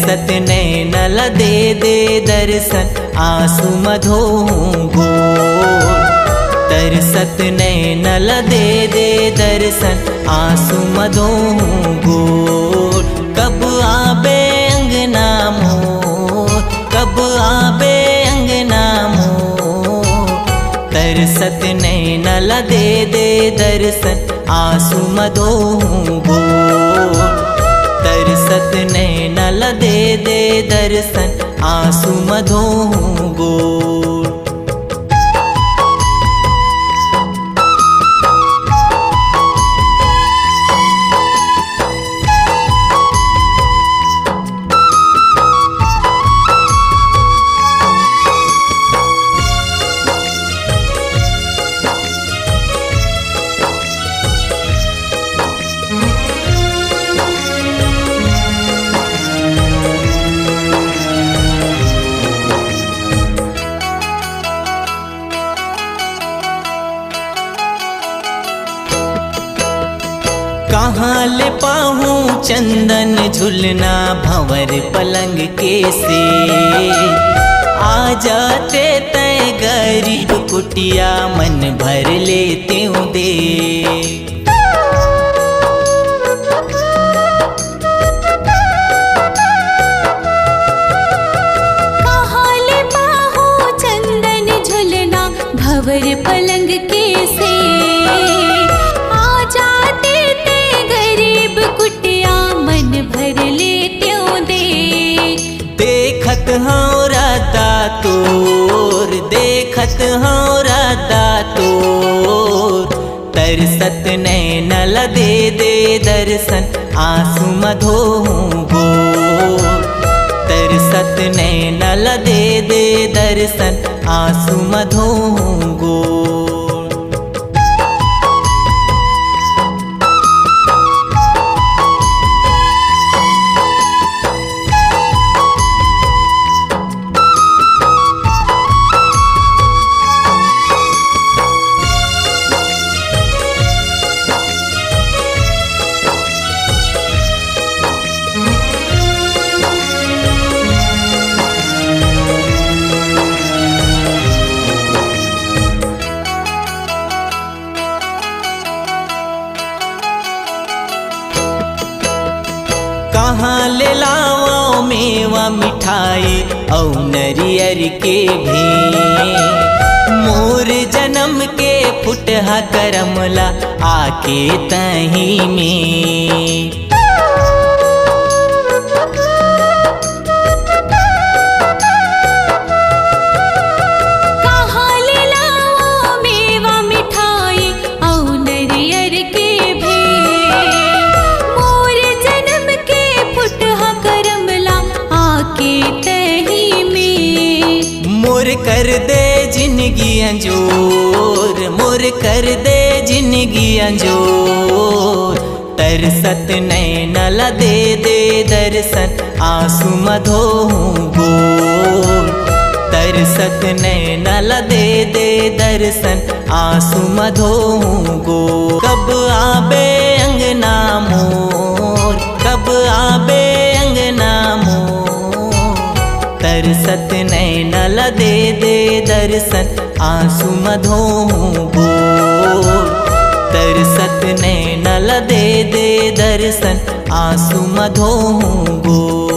तरसत नैनल दे दे दर्शन आंसू मधो गोर। तरसत नैनल दे दे दर्शन आंसू मधो गोर। कब आबे अंगना मोर, कब आबे अंगना मोर। तरसत नैनल दे दे दर्शन आंसू मधो गोर। तरसत नैनल दे दे दर्शन आंसू मधो गोर। कहाँ ले पाहूँ चंदन झुलना भंवर पलंग के से। आ जाते तय गरीब कुटिया मन भर लेते हूँ दे। कहाँ ले पाहूँ चंदन झुलना भंवर पलंग के से। आ जाते कुटिया मन भर लेते दे। देखत हूँ राता तोर, देखत हूँ राता तोर। तरसत नैनल दे दे दर्शन आंसू मधो गोर। तरसत नैनल दे दे दर्शन आंसू मधो गोर। कहाँ ले लाओ मेवा मिठाई औ नरियर के भी। मोर जन्म के फुटहा करमला आके तही में। मोर कर दे जिंदगी अंजोर, मोर कर दे जिंदगी अंजोर। तरसत नैनल दे दे दर्शन आंसू मधो गोर। तरसत नैनल दे दे दर्शन आंसू मधो गोर। कब आबे अंगना मोर, कब आबे अंगना मोर। तरसत नैनल दे दे दर्शन आंसू मधो गोर। तरसत नैनल दे दे दर्शन आंसू मधो गोर।